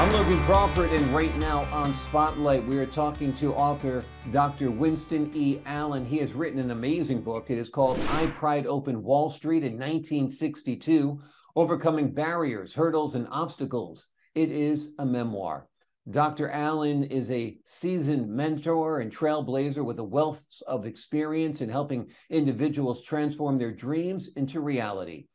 I'm Logan Crawford, and right now on Spotlight, we are talking to author Dr. Winston E. Allen. He has written an amazing book. It is called I Pried Open Wall Street in 1962, Overcoming Barriers, Hurdles, and Obstacles. It is a memoir. Dr. Allen is a seasoned mentor and trailblazer with a wealth of experience in helping individuals transform their dreams into reality.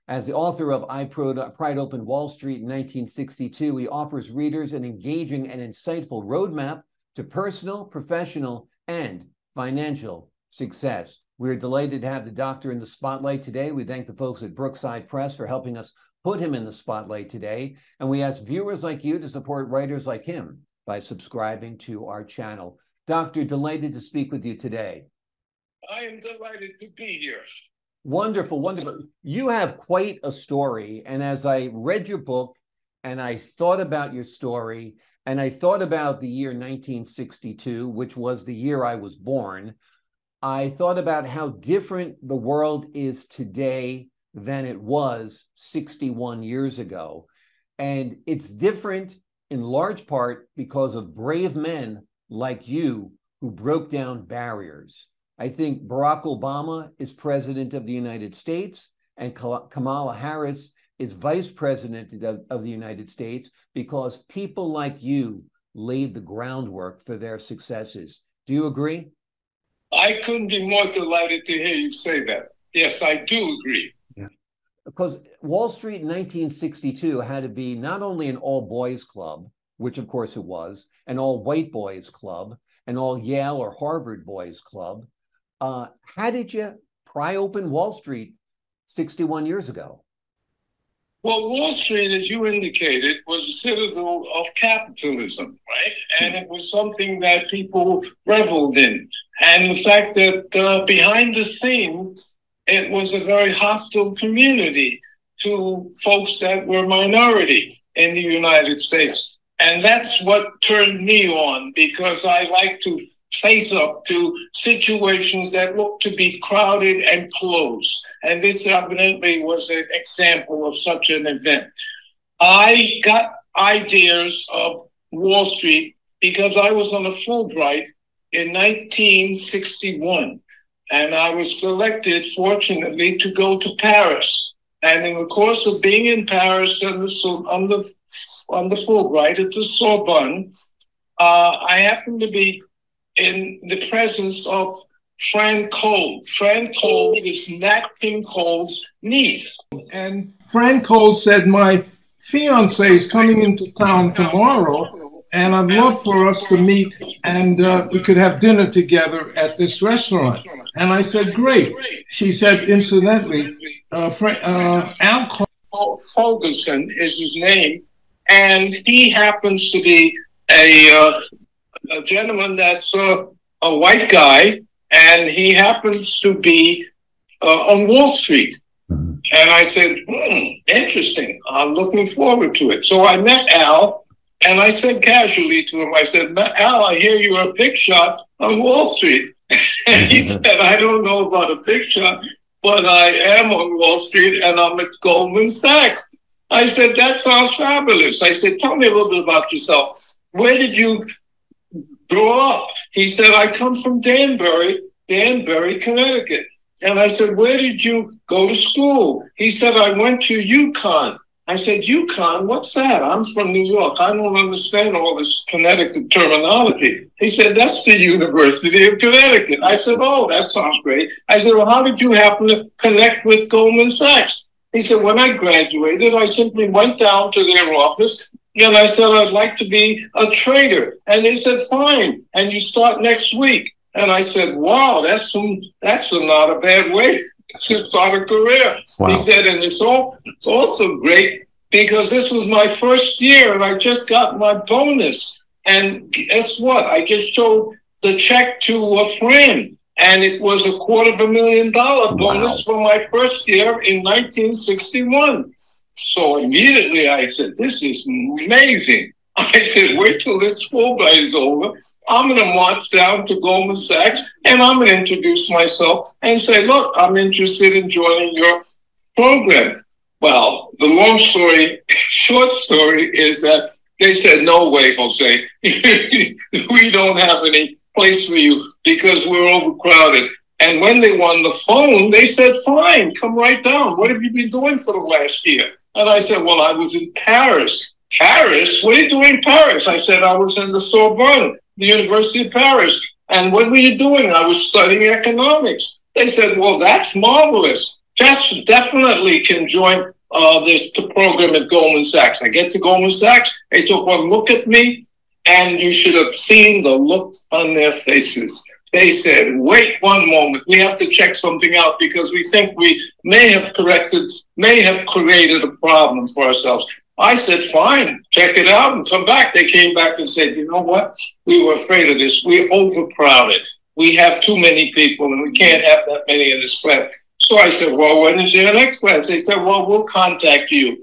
As the author of I Pried Open Wall Street in 1962, he offers readers an engaging and insightful roadmap to personal, professional, and financial success. We're delighted to have the doctor in the spotlight today. We thank the folks at Brookside Press for helping us put him in the spotlight today. And we ask viewers like you to support writers like him by subscribing to our channel. Doctor, delighted to speak with you today. I am delighted to be here. Wonderful, wonderful. You have quite a story. And as I read your book and I thought about your story and I thought about the year 1962, which was the year I was born, I thought about how different the world is today than it was 61 years ago. And it's different in large part because of brave men like you who broke down barriers. I think Barack Obama is president of the United States and Kamala Harris is vice president of the United States because people like you laid the groundwork for their successes. Do you agree? I couldn't be more delighted to hear you say that. Yes, I do agree. Yeah. Because Wall Street in 1962 had to be not only an all-boys club, which of course it was, an all-white boys club, an all Yale or Harvard boys club. How did you pry open Wall Street 61 years ago? Well, Wall Street, as you indicated, was a citadel of capitalism, right? And it was something that people reveled in. And the fact that behind the scenes, it was a very hostile community to folks that were minority in the United States. And that's what turned me on, because I like to face up to situations that look to be crowded and closed. And this evidently was an example of such an event. I got ideas of Wall Street because I was on a Fulbright in 1961. And I was selected, fortunately, to go to Paris. And in the course of being in Paris on the Fulbright at the Sorbonne, I happened to be in the presence of Fran Cole. Fran Cole is Nat King Cole's niece. And Fran Cole said, my fiance is coming into town tomorrow, and I'd love for us to meet, and we could have dinner together at this restaurant. And I said, great. She said, incidentally, Al Ferguson is his name, and he happens to be a gentleman that's a white guy, and he happens to be on Wall Street. And I said, interesting. I'm looking forward to it. So I met Al, and I said casually to him, I said, Al, I hear you're a big shot on Wall Street. And he said, I don't know about a big shot, but I am on Wall Street, and I'm at Goldman Sachs. I said, that sounds fabulous. I said, tell me a little bit about yourself. Where did you grow up? He said, I come from Danbury, Connecticut. And I said, where did you go to school? He said, I went to UConn. I said, UConn? What's that? I'm from New York. I don't understand all this Connecticut terminology. He said, that's the University of Connecticut. I said, oh, that sounds great. I said, well, how did you happen to connect with Goldman Sachs? He said, when I graduated, I simply went down to their office and I said, I'd like to be a trader. And they said, fine. And you start next week. And I said, wow, that's not a bad way to start a career. Wow. He said, and it's also great because this was my first year and I just got my bonus. And guess what? I just showed the check to a friend, and it was a $250,000 bonus for my first year in 1961. So immediately I said, this is amazing. I said, wait till this Fulbright is over. I'm going to march down to Goldman Sachs and I'm going to introduce myself and say, look, I'm interested in joining your program. Well, the long story, short story is that They said, no way, Jose. We don't have any place for you because we're overcrowded. And when they were on the phone, they said, fine, come right down. What have you been doing for the last year? And I said, well, I was in Paris. Paris? What are you doing in Paris? I said, I was in the Sorbonne, the University of Paris. And what were you doing? I was studying economics. They said, well, that's marvelous. Just definitely can join this program at Goldman Sachs. I get to Goldman Sachs. They took one look at me, and you should have seen the look on their faces. They said, wait one moment. We have to check something out because we think we may have created a problem for ourselves. I said, fine, check it out and come back. They came back and said, you know what? We were afraid of this. We're overcrowded. We have too many people and we can't have that many in this class. So I said, well, when is your next class? They said, well, we'll contact you.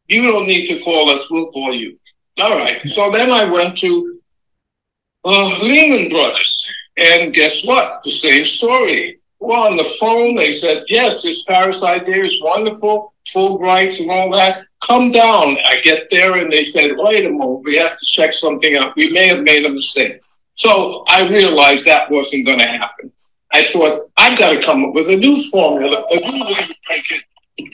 You don't need to call us. We'll call you. All right. So then I went to Lehman Brothers. And guess what? The same story. Well, on the phone, they said, yes, this Paris idea is wonderful, Fulbrights and all that. Come down. I get there, and they said, wait a moment, we have to check something out. We may have made a mistake. So I realized that wasn't going to happen. I thought, I've got to come up with a new formula, a new way to make it.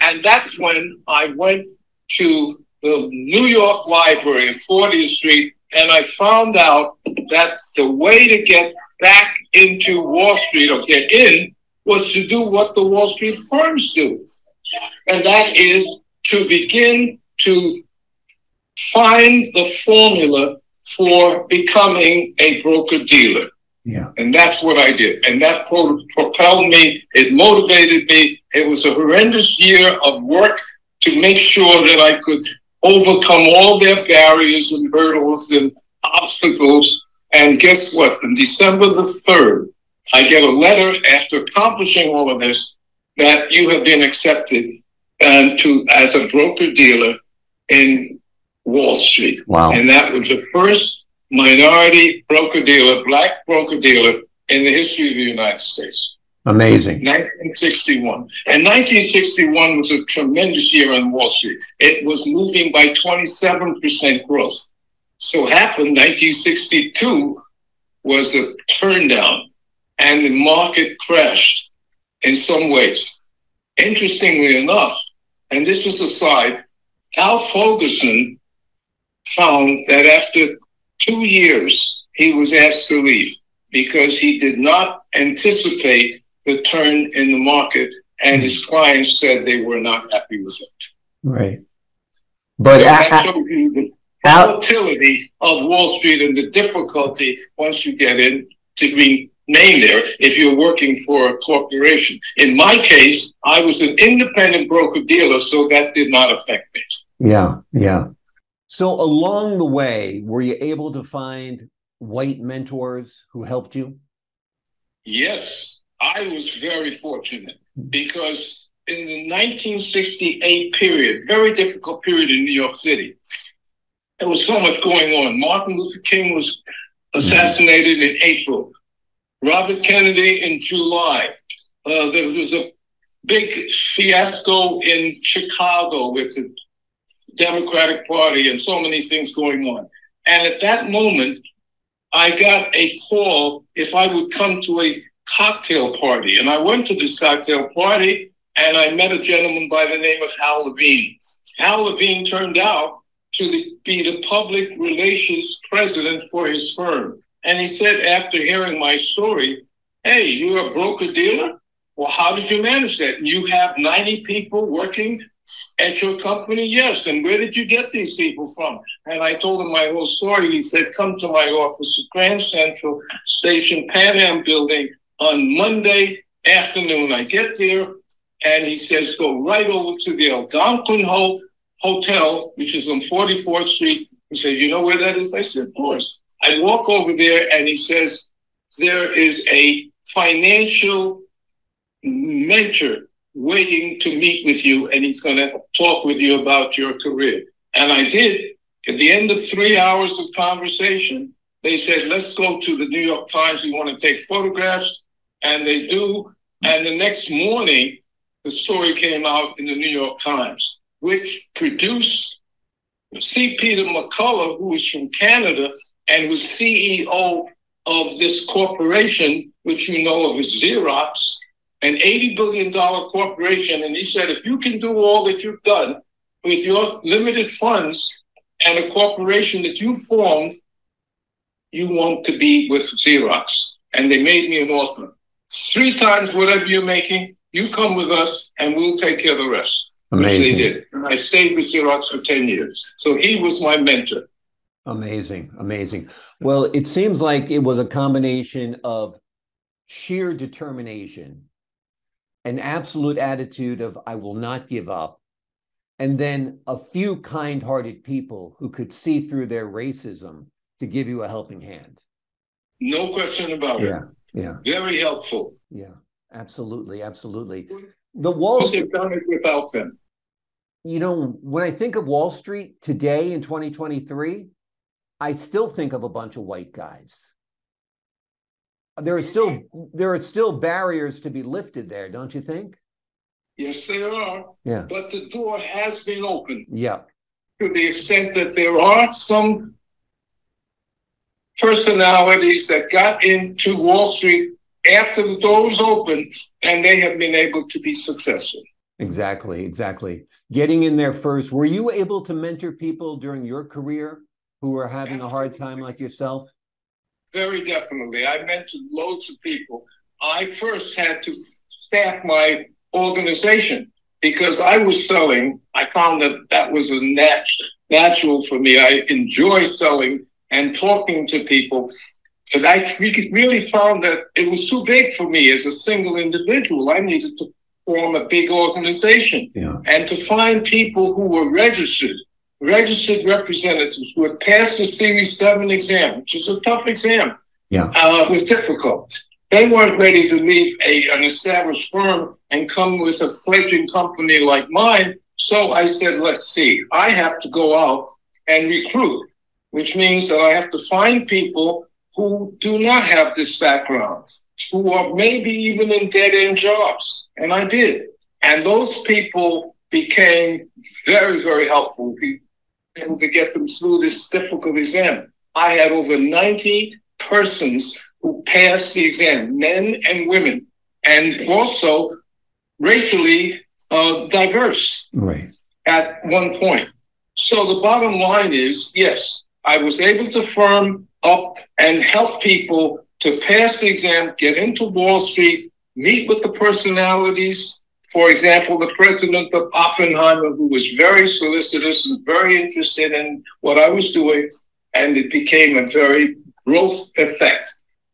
And that's when I went to the New York Library in 40th Street, and I found out that the way to get back into Wall Street or get in was to do what the Wall Street firms do. And that is to begin to find the formula for becoming a broker-dealer. Yeah. And that's what I did. And that propelled me. It motivated me. It was a horrendous year of work to make sure that I could overcome all their barriers and hurdles and obstacles. And guess what? On December the 3rd, I get a letter after accomplishing all of this that you have been accepted as a broker-dealer in Wall Street. Wow. And that was the first minority broker-dealer, black broker-dealer in the history of the United States. Amazing. 1961. And 1961 was a tremendous year on Wall Street. It was moving by 27% growth. So happened 1962 was a turn down, and the market crashed in some ways. Interestingly enough, and this is aside, Al Ferguson found that after 2 years, he was asked to leave because he did not anticipate the turn in the market, and his clients said they were not happy with it. Right. But so the volatility of Wall Street and the difficulty once you get in to remain there if you're working for a corporation. In my case, I was an independent broker-dealer, so that did not affect me. Yeah, yeah. So along the way, were you able to find white mentors who helped you? Yes, I was very fortunate because in the 1968 period, very difficult period in New York City, there was so much going on. Martin Luther King was assassinated in April. Robert Kennedy in July. There was a big fiasco in Chicago with the Democratic Party and so many things going on. And at that moment, I got a call if I would come to a cocktail party. And I went to this cocktail party and I met a gentleman by the name of Hal Levine. Hal Levine turned out to be the public relations president for his firm. And he said, after hearing my story, hey, you're a broker-dealer? Well, how did you manage that? You have 90 people working at your company? Yes. And where did you get these people from? And I told him my whole story. He said, come to my office at Grand Central Station, Pan Am Building on Monday afternoon. I get there, and he says, go right over to the Algonquin Hotel, which is on 44th Street. He said, you know where that is? I said, of course. I walk over there, and he says, there is a financial mentor waiting to meet with you, and he's going to talk with you about your career. And I did. At the end of 3 hours of conversation, they said, let's go to the New York Times. We want to take photographs. And they do. And the next morning, the story came out in the New York Times, which produced C. Peter McCullough, who was from Canada and was CEO of this corporation, which you know of as Xerox, an $80 billion corporation. And he said, if you can do all that you've done with your limited funds and a corporation that you formed, you want to be with Xerox. And they made me an offer. 3 times whatever you're making, you come with us and we'll take care of the rest. Amazing. Which they did. And I stayed with Xerox for 10 years. So he was my mentor. Amazing, amazing. Well, it seems like it was a combination of sheer determination, an absolute attitude of I will not give up, and then a few kind-hearted people who could see through their racism to give you a helping hand. No question about it. Yeah. Very helpful. Yeah, absolutely, absolutely. The Wall Street. They've done it without them. You know, when I think of Wall Street today in 2023, I still think of a bunch of white guys. There are still barriers to be lifted there, don't you think? Yes, there are. Yeah. But the door has been opened. Yeah. To the extent that there are some personalities that got into Wall Street after the door was open, and they have been able to be successful. Exactly, exactly. Getting in there first. Were you able to mentor people during your career who were having a hard time like yourself? Very definitely. I mentored loads of people. I first had to staff my organization because I was selling. I found that was a natural for me. I enjoy selling and talking to people. But I really found that it was too big for me as a single individual. I needed to form a big organization and to find people who were registered representatives who had passed the Series 7 exam, which is a tough exam. Was difficult. They weren't ready to leave an established firm and come with a fledgling company like mine. So I said, let's see, I have to go out and recruit, which means that I have to find people who do not have this background, who are maybe even in dead-end jobs. And I did. And those people became very, very helpful to get them through this difficult exam. I had over 90 persons who passed the exam, men and women, and also racially diverse at one point. So the bottom line is, yes, I was able to firm up and help people to pass the exam, get into Wall Street, meet with the personalities. For example, the president of Oppenheimer, who was very solicitous and very interested in what I was doing, and it became a very growth effect.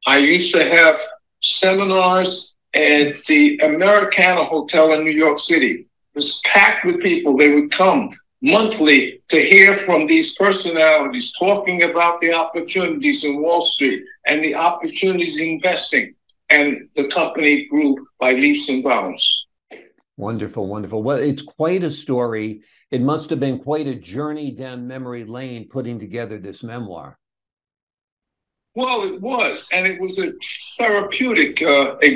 I used to have seminars at the Americana Hotel in New York City. It was packed with people. They would come monthly to hear from these personalities talking about the opportunities in Wall Street and the opportunities in investing. And the company grew by leaps and bounds. Wonderful, wonderful. Well, it's quite a story. It must have been quite a journey down memory lane putting together this memoir. Well, it was, and it was a therapeutic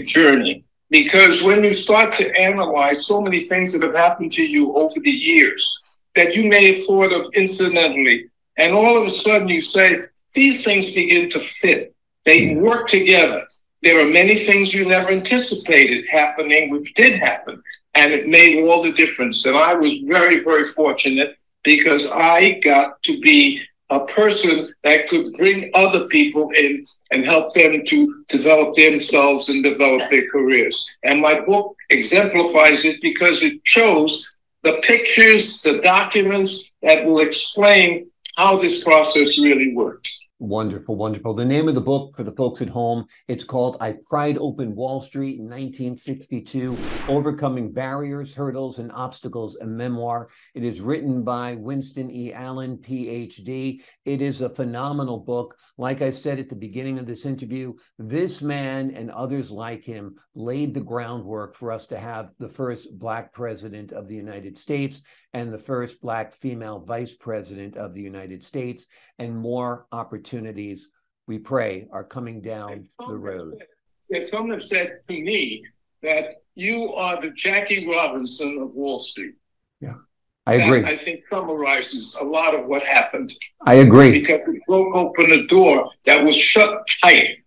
journey, because when you start to analyze so many things that have happened to you over the years that you may have thought of incidentally, and all of a sudden you say, these things begin to fit. They work together. There are many things you never anticipated happening, which did happen, and it made all the difference. And I was very, very fortunate because I got to be a person that could bring other people in and help them to develop themselves and develop their careers. And my book exemplifies it because it shows the pictures, the documents that will explain how this process really worked. Wonderful, wonderful. The name of the book for the folks at home, it's called I Pried Open Wall Street in 1962, Overcoming Barriers, Hurdles, and Obstacles, a memoir. It is written by Winston E. Allen, Ph.D. It is a phenomenal book. Like I said at the beginning of this interview, this man and others like him laid the groundwork for us to have the first Black president of the United States and the first Black female vice president of the United States, and more opportunities, we pray, are coming down the road. Someone have said to me that you are the Jackie Robinson of Wall Street. Yeah. I that agree. I think summarizes a lot of what happened. I agree. Because it broke open a door that was shut tight.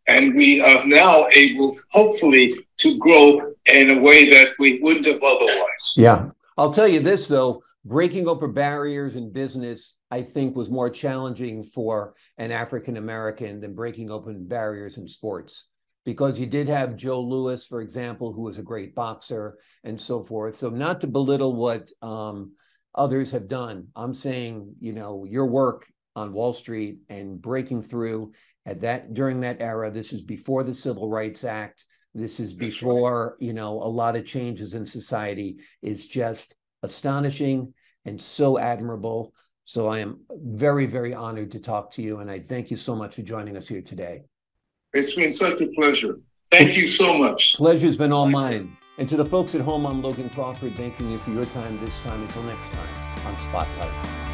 And we are now able, hopefully, to grow in a way that we wouldn't have otherwise. Yeah. I'll tell you this, though, breaking open barriers in business, I think, was more challenging for an African American than breaking open barriers in sports. Because you did have Joe Louis, for example, who was a great boxer and so forth. So not to belittle what others have done, I'm saying, you know, your work on Wall Street and breaking through at that during that era. This is before the Civil Rights Act. This is before, you know, a lot of changes in society, is just astonishing and so admirable. So I am very, very honored to talk to you. And I thank you so much for joining us here today. It's been such a pleasure. Thank you so much. Pleasure's been all mine. And to the folks at home, I'm Logan Crawford, thanking you for your time this time. Until next time on Spotlight.